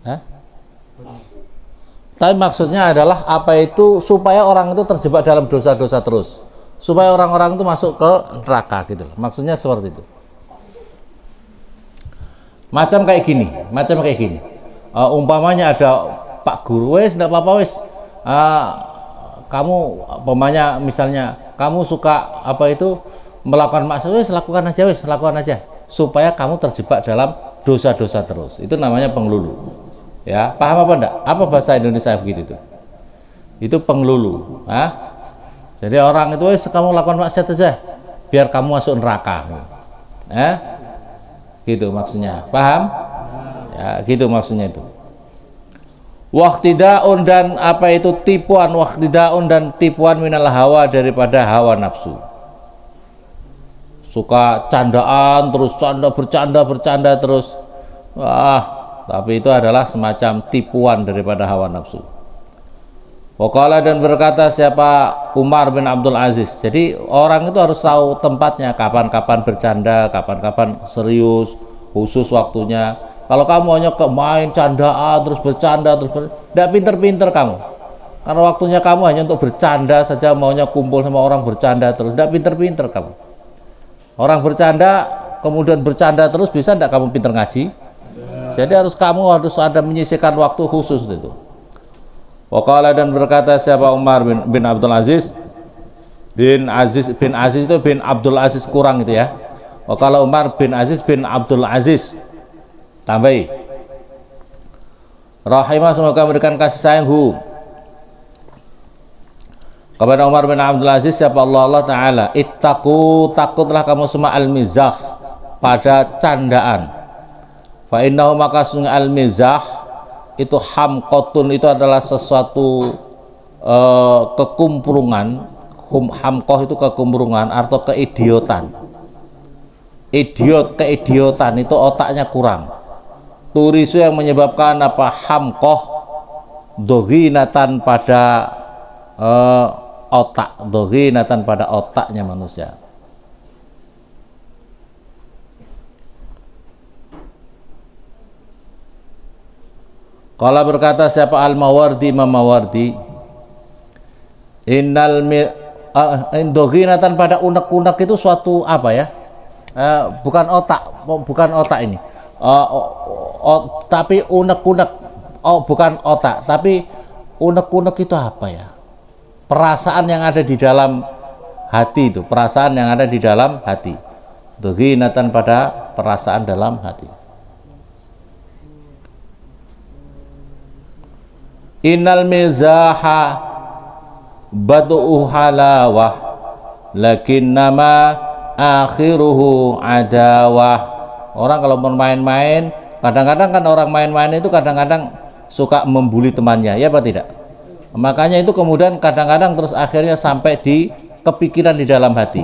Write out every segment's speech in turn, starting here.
Hah? Tapi maksudnya adalah apa itu, supaya orang itu terjebak dalam dosa-dosa terus, supaya orang-orang itu masuk ke neraka gitu. Maksudnya seperti itu. Macam kayak gini. Umpamanya ada Pak Guru, wes enggak apa-apa wes. Kamu umpamanya misalnya kamu suka apa itu melakukan maksiat, wes lakukan aja supaya kamu terjebak dalam dosa-dosa terus. Itu namanya pengelulu. Ya, paham apa enggak? Apa bahasa Indonesia begitu itu? Itu pengelulu. Jadi orang itu, wes kamu lakukan maksiat aja biar kamu masuk neraka. Gitu maksudnya. Paham? Ya, gitu maksudnya itu. Waqtidaun dan apa itu tipuan, waqtidaun dan tipuan minal hawa, daripada hawa nafsu. Suka candaan terus, bercanda terus. Tapi itu adalah semacam tipuan daripada hawa nafsu. Waqala, dan berkata siapa? Umar bin Abdul Aziz. Jadi orang itu harus tahu tempatnya, kapan-kapan bercanda, kapan-kapan serius, khusus waktunya. Kalau kamu hanya main candaan terus bercanda terus, tidak pinter-pinter kamu. Karena waktunya kamu hanya untuk bercanda saja, maunya kumpul sama orang bercanda terus, tidak pinter-pinter kamu. Orang bercanda kemudian bercanda terus, bisa tidak kamu pinter ngaji? Jadi kamu harus ada menyisihkan waktu khusus itu. Waqala, dan berkata siapa? Umar bin Abdul Aziz. Bin Aziz itu bin Abdul Aziz kurang itu ya. Waqala Umar bin Aziz bin Abdul Aziz. Tambahi. Rahimah, semoga memberikan kasih sayang kepada Umar bin Abdul Aziz siapa? Allah Ta'ala. Ittaqu, takutlah kamu semua al-mizah, pada candaan. Fa innahu, maka sungguh al-mizah itu hamqotun, itu adalah sesuatu kekumpungan. Hamqoh itu kekumpungan atau keidiotan. Keidiotan itu otaknya kurang. Turisu, yang menyebabkan apa? Hamqoh doghinatan pada otak, doghinatan pada otaknya manusia. Qala, berkata siapa? Al-Mawardi, Imam Mawardi. Innal doghinatan, pada unek-unek itu suatu apa ya? Bukan otak ini. Tapi unek-unek. Bukan otak, tapi unek-unek itu apa ya? Perasaan yang ada di dalam hati itu, perasaan yang ada di dalam hati. Doghinatan, pada perasaan dalam hati. Innal mizaha badu'u halawah lakinnama akhiruhu adawah. Orang kalau bermain-main, kadang-kadang kan orang main-main itu kadang-kadang suka membuli temannya, ya apa tidak? Makanya itu kemudian kadang-kadang terus akhirnya sampai di kepikiran di dalam hati.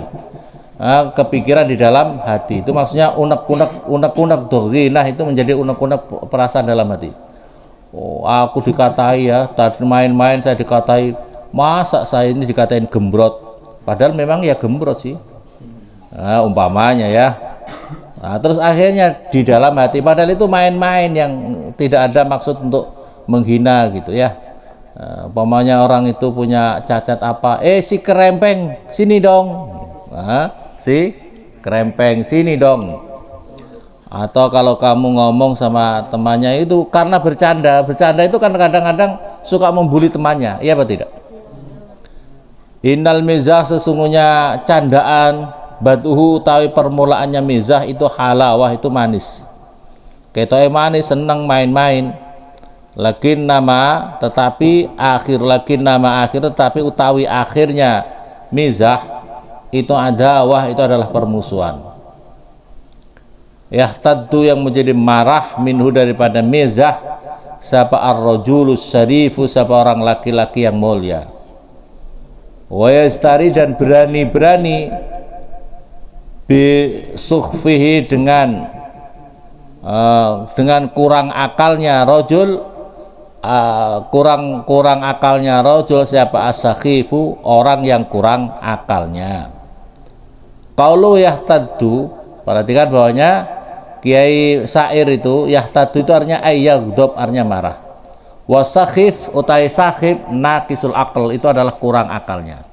Kepikiran di dalam hati itu maksudnya unek-unek doghinah itu menjadi unek-unek perasaan dalam hati. Aku dikatai ya, tadi main-main saya dikatai, masa saya ini dikatain gembrot, padahal memang ya gembrot sih, umpamanya ya. Terus akhirnya di dalam hati, padahal itu main-main yang tidak ada maksud untuk menghina gitu ya. Umpamanya orang itu punya cacat apa, si kerempeng sini dong, si kerempeng sini dong. Atau kalau kamu ngomong sama temannya itu karena bercanda itu kan kadang-kadang suka membuli temannya, iya apa tidak? Innal mizah, sesungguhnya candaan, baduhu utawi permulaannya mizah itu halawah, itu manis. Ketoe manis, seneng main-main. Lakin nama, tetapi tetapi utawi akhirnya mizah itu adawah, itu adalah permusuhan. Yahtaddu, yang menjadi marah, minhu, daripada mizah, siapa? Ar-rajulus syarifu, siapa? Orang laki-laki yang mulia. Wa yastari, dan berani-berani bisukhfihi, dengan kurang akalnya rajul, kurang akalnya rajul, siapa? As-sakhifu, orang yang kurang akalnya. Qaulu yahtaddu, perhatikan bahwanya Kiai Syair itu yahtadu itu artinya ayyaghdab, artinya marah. Wasakhif utai sakhif naqisul aql, itu adalah kurang akalnya.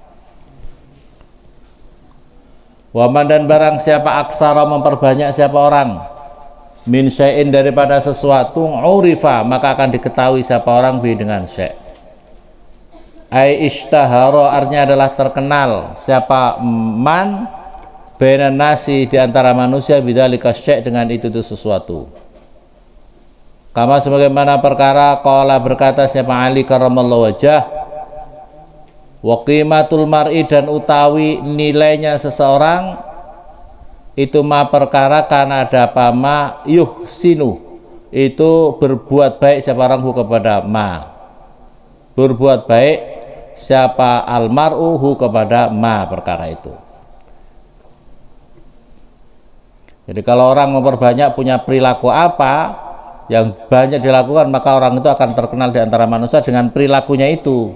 Waman dan barang siapa aksara memperbanyak siapa orang min syai'in daripada sesuatu urifa maka akan diketahui siapa orang bi dengan syai'. Ai ishtahara artinya adalah terkenal siapa man bainan nasi di antara manusia bidzalika syai' dengan itu sesuatu. Kama sebagaimana perkara qala berkata siapa Ali karramallahu wajah wa qimatul mar'i dan utawi nilainya seseorang itu ma perkara karena ada apa ma yuhsinu itu berbuat baik siapa orang kepada ma, berbuat baik siapa almar'uhu kepada ma perkara itu. Jadi kalau orang memperbanyak punya perilaku apa yang banyak dilakukan, maka orang itu akan terkenal di antara manusia dengan perilakunya itu.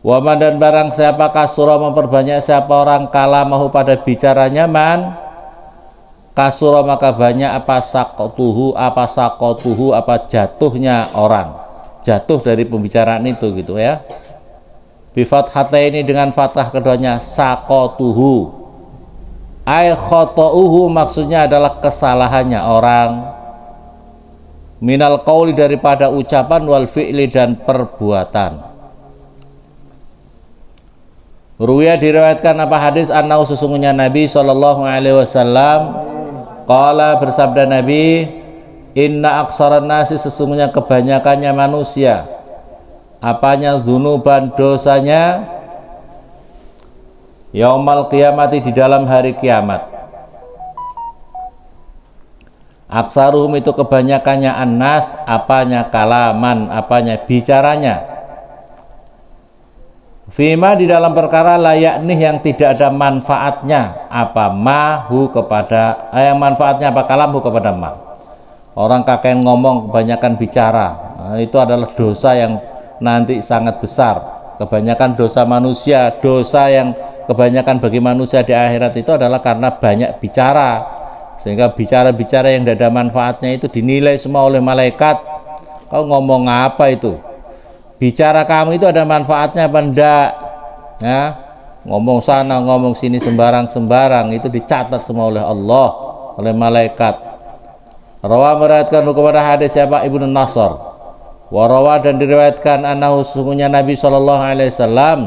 Waman dan barang siapa kasura memperbanyak siapa orang kalamahu pada bicaranya man kasura maka banyak apa sakotuhu apa jatuhnya orang, jatuh dari pembicaraan itu gitu ya. Bifat hata ini dengan fathah keduanya sakotuhu ay khotouhu maksudnya adalah kesalahannya orang minal qauli daripada ucapan wal fi'li dan perbuatan. Ruwiya diriwayatkan apa hadis annahu sesungguhnya Nabi sallallahu alaihi wasallam qala bersabda Nabi inna aksaran nasi sesungguhnya kebanyakannya manusia apanya dzunuban dosanya yaumal qiyamati di dalam hari kiamat. Aksaruhum itu kebanyakannya annas apanya kalaman apanya bicaranya. Fima di dalam perkara layak nih yang tidak ada manfaatnya apa mahu kepada yang manfaatnya apa kalamhu kepada ma. Orang kakek ngomong kebanyakan bicara, nah, itu adalah dosa yang nanti sangat besar. Kebanyakan dosa manusia, dosa yang kebanyakan bagi manusia di akhirat itu adalah karena banyak bicara, sehingga bicara-bicara yang tidak ada manfaatnya itu dinilai semua oleh malaikat. Kau ngomong apa itu? Bicara kamu itu ada manfaatnya apa enggak? Ya, ngomong sana ngomong sini sembarang-sembarang itu dicatat semua oleh Allah, oleh malaikat. Rawa meriwayatkan kepada hadis siapa Ibnu Nasr. Warawa dan diriwayatkan annahu sesungguhnya Nabi sallallahu alaihi wasallam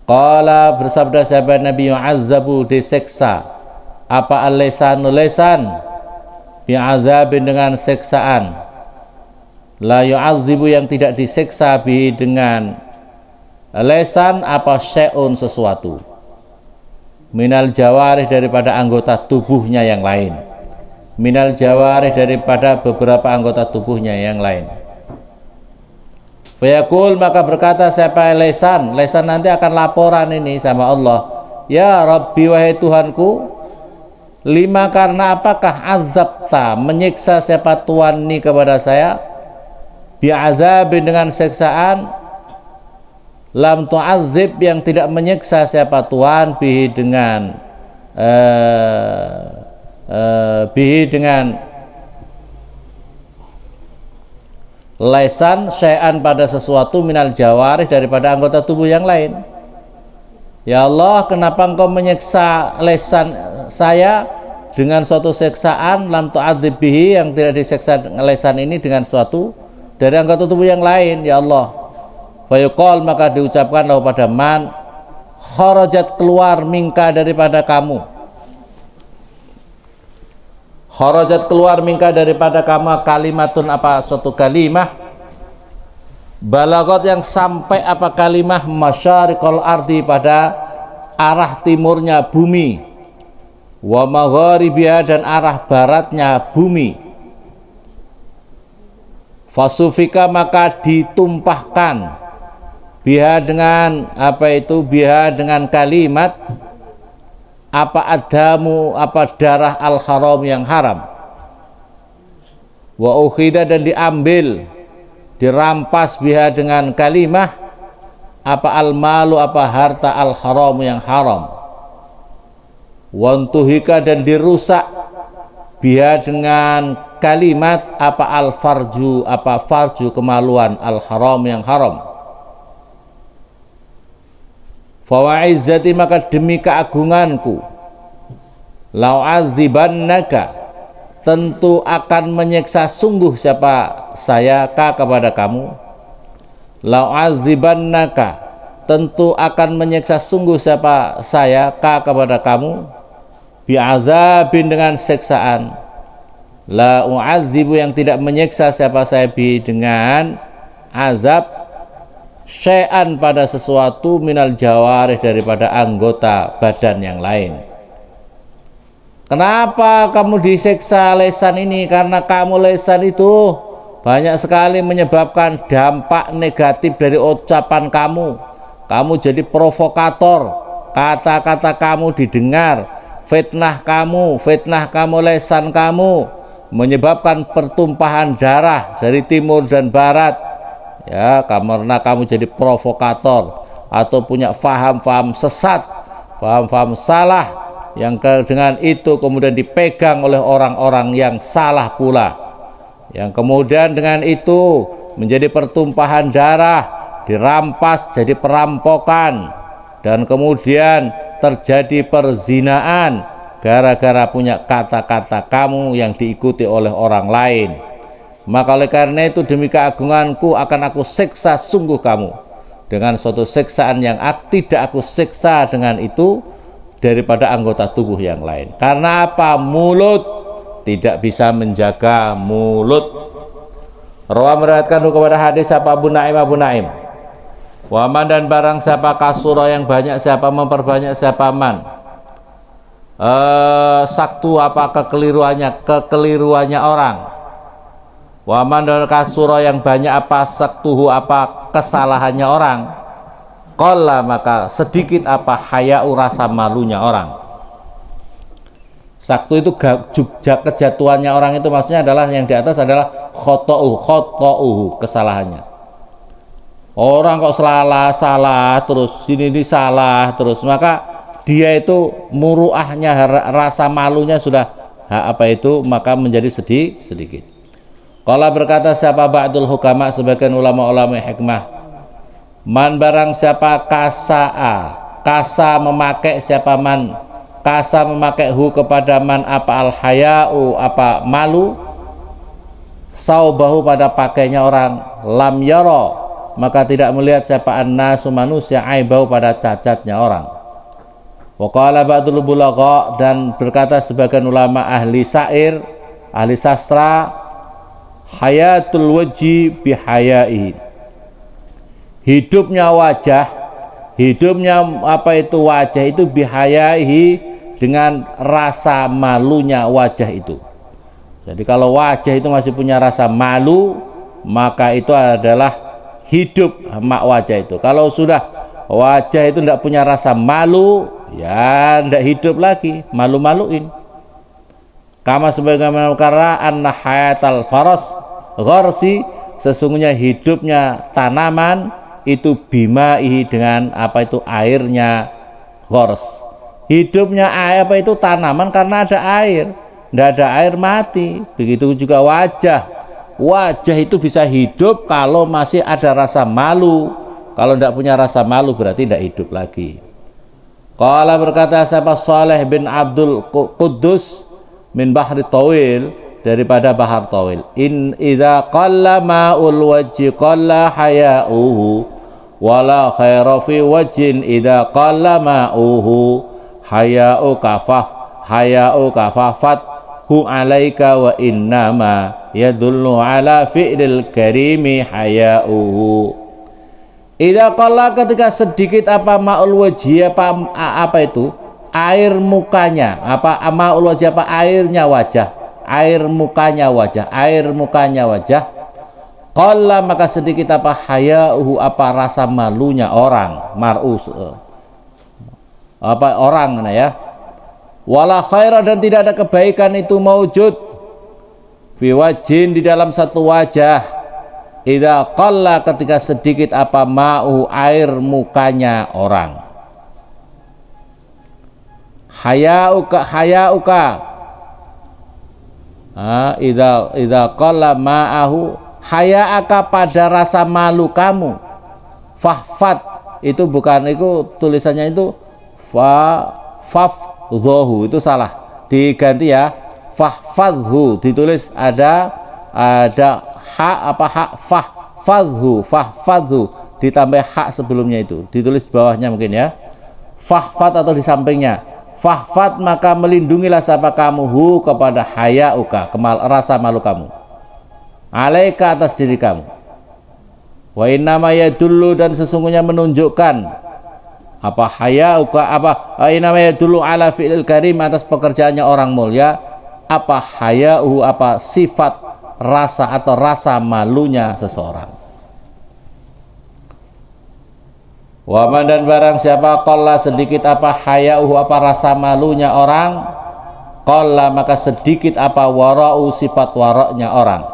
qala bersabda sahabat Nabi yu'azzabu diseksa apa al-lisanu lisan bi'adzabin dengan seksaan la yu'azzibu yang tidak diseksa bi dengan lisan apa syai'un sesuatu minal jawarih daripada anggota tubuhnya yang lain, minal jawarih daripada beberapa anggota tubuhnya yang lain. Fayaqul maka berkata siapa lesan nanti akan laporan ini sama Allah, ya Rabbi wahai Tuhanku, lima karena apakah azabta menyiksa siapa Tuhan ini kepada saya, bi'adzabin dengan seksaan, lam tu'adzib yang tidak menyiksa siapa Tuhan bihi dengan lesan syai'an pada sesuatu minal jawarih daripada anggota tubuh yang lain. Ya Allah, kenapa engkau menyiksa lesan saya dengan suatu seksaan lam tu'adzib bihi yang tidak diseksa lesan ini dengan suatu dari anggota tubuh yang lain, ya Allah. Fayuqal maka diucapkan pada man kharajat keluar mingka daripada kamu, kharajat keluar mingka daripada kamu kalimatun apa suatu kalimah balagot yang sampai apa kalimah masyariqal ardi pada arah timurnya bumi wa magharibiha dan arah baratnya bumi. Fasufika maka ditumpahkan biha dengan apa itu biha dengan kalimat apa adamu apa darah al-haram yang haram, wa ukhida dan diambil dirampas biha dengan kalimah apa al-malu apa harta al-haram yang haram, wantuhika dan dirusak biha dengan kalimat apa al-farju, apa farju kemaluan, al-haram yang haram. Fawa'izzati maka demi keagunganku, lau'adzibannaka tentu akan menyiksa sungguh siapa saya ka kepada kamu. Lau'adzibannaka tentu akan menyiksa sungguh siapa saya ka kepada kamu, bi'adzabin dengan siksaan. La u'adzibu yang tidak menyiksa siapa saya bi dengan azab, syai'an pada sesuatu minal jawarih daripada anggota badan yang lain. Kenapa kamu disiksa lesan ini? Karena kamu lesan itu banyak sekali menyebabkan dampak negatif dari ucapan kamu. Kamu jadi provokator, kata-kata kamu didengar, fitnah kamu lesan kamu menyebabkan pertumpahan darah dari timur dan barat. Ya, karena kamu jadi provokator atau punya faham-faham sesat, faham-faham salah, yang dengan itu kemudian dipegang oleh orang-orang yang salah pula, yang kemudian dengan itu menjadi pertumpahan darah, dirampas jadi perampokan, dan kemudian terjadi perzinaan gara-gara punya kata-kata kamu yang diikuti oleh orang lain. Maka oleh karena itu demi keagunganku akan aku siksa sungguh kamu dengan suatu siksaan yang tidak aku siksa dengan itu daripada anggota tubuh yang lain. Karena apa? Mulut tidak bisa menjaga mulut. Rawa meriwayatkan kepada hadis siapa Abu Naim. Waman dan barang siapa kasura yang banyak siapa memperbanyak siapa man saktu apa kekeliruannya orang. Waman dan kasura yang banyak apa saktuhu apa kesalahannya orang. Qalla maka sedikit apa haya'u rasa malunya orang. Saktu itu kejatuhannya orang itu maksudnya adalah yang di atas adalah khoto'uhu kesalahannya. Orang kok salah terus ini salah terus, maka dia itu muruahnya rasa malunya sudah maka menjadi sedikit. Qala berkata siapa ba'dul hukama sebagian ulama-ulama hikmah, man barang siapa kasa memakai siapa man kasa memakai hu kepada man apa al haya'u apa malu saubahu pada pakainya orang, lam yara maka tidak melihat siapa annasu manusia aibau pada cacatnya orang. Wa qala ba'dul bulagha dan berkata sebagian ulama ahli syair ahli sastra, hayatul wajhi bihayai, hidupnya wajah itu bihayaihi dengan rasa malunya wajah itu. Jadi kalau wajah itu masih punya rasa malu, maka itu adalah hidup mak wajah itu. Kalau sudah wajah itu tidak punya rasa malu, ya tidak hidup lagi, malu-maluin. Kama sebagaimana karena anna hayatal faras gharsi, sesungguhnya hidupnya tanaman itu bimaihi dengan airnya ghars. Hidupnya itu tanaman karena ada air. Tidak ada air mati. Begitu juga wajah itu bisa hidup kalau masih ada rasa malu. Kalau tidak punya rasa malu berarti tidak hidup lagi. Qala berkata siapa Saleh bin Abdul Quddus min bahri tawil, daripada bahar tawil, in idza qalla ma'ul wajhi qalla haya'uhu wala khaira fi wajhin idza qalla ma'uhu haya'u kafafat hu alaika wa innama yadullu ala fi'lil karimi haya'uhu. Idza qalla ketika sedikit ma'ul wajhi itu air mukanya ma'ul wajhi airnya wajah, air mukanya wajah qalla maka sedikit haya'uhu rasa malunya orang, mar'us orang ya. Wala khaira dan tidak ada kebaikan itu maujud fi wajhin di dalam satu wajah idza qalla ketika sedikit ma'u air mukanya orang. hayauka idza qalla ma'ahu, haya'aka pada rasa malu kamu, fahfat itu bukan, itu tulisannya itu fafdhahu, itu salah, diganti ya, fahfadhu, ditulis ada fahfadhu ditambah hak sebelumnya, itu ditulis bawahnya mungkin ya, fahfat atau di sampingnya, fahfat maka melindungilah siapa kamu hu kepada hayauka, rasa malu kamu, alaika atas diri kamu, wa innama yadullu dan sesungguhnya menunjukkan apa hayauka, apa innama yadullu ala fi'il karim, atas pekerjaannya orang mulia, apa hayauhu, apa sifat rasa atau rasa malunya seseorang. Waman dan barang siapa qalla sedikit apa hayauhu, apa rasa malunya orang, qalla maka sedikit apa wara'u, sifat waraknya orang.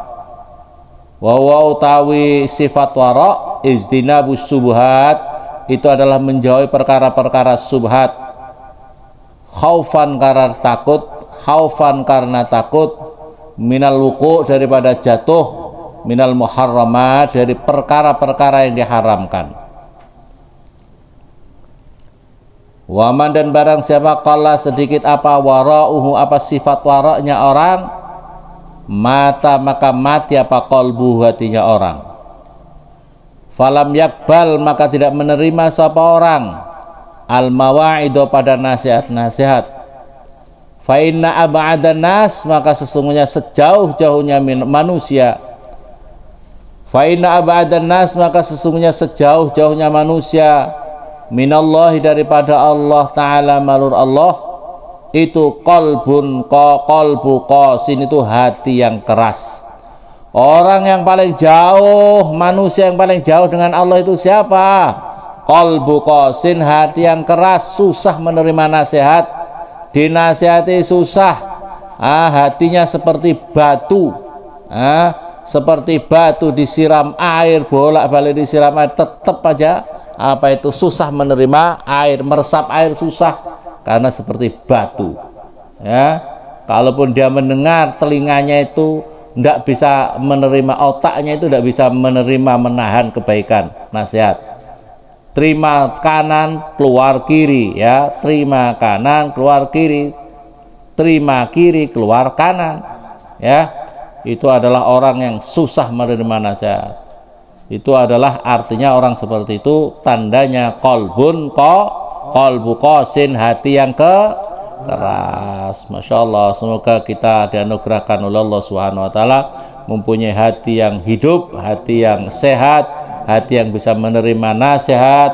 Wa utawi sifat wara' izdinabus subhat, itu adalah menjauhi perkara-perkara subhat, khaufan karena takut, minal wuqu' daripada jatuh, minal muharramat dari perkara-perkara yang diharamkan. Waman dan barang siapa qalla sedikit apa wara'uhu, apa sifat waraknya orang, mata maka mati apa qalbu, hatinya orang. Falam yakbal maka tidak menerima siapa orang al mawaido pada nasihat-nasihat. Fa inna ab'adan nas maka sesungguhnya sejauh-jauhnya manusia. Fa inna ab'adan nas maka sesungguhnya sejauh-jauhnya manusia minallahi daripada Allah Ta'ala, malur Allah itu qalbu qasin, itu hati yang keras. Orang yang paling jauh, manusia yang paling jauh dengan Allah itu siapa? Qalbu qasin, hati yang keras, susah menerima nasihat, dinasihati susah, hatinya seperti batu, seperti batu disiram air, bolak-balik disiram air, tetap aja apa itu susah menerima air, meresap air susah karena seperti batu ya. Kalaupun dia mendengar, telinganya itu tidak bisa menerima, otaknya itu tidak bisa menerima, menahan kebaikan nasihat. Terima kanan keluar kiri ya, terima kanan keluar kiri, terima kiri keluar kanan ya. Itu adalah orang yang susah menerima nasihat. Itu adalah artinya orang seperti itu, tandanya qalbu qasin, hati yang keras. Masya Allah, semoga kita dianugerahkan oleh Allah Subhanahu Wa Taala mempunyai hati yang hidup, hati yang sehat, hati yang bisa menerima nasihat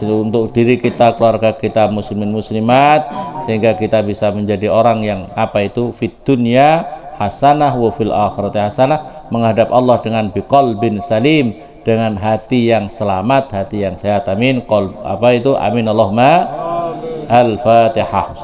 untuk diri kita, keluarga kita, muslimin muslimat, sehingga kita bisa menjadi orang yang apa itu fid dunya hasanah wa fil akhirati hasanah, menghadap Allah dengan biqalbin salim, dengan hati yang selamat, hati yang sehat. Amin. Amin Allahumma. Al-Fatihah.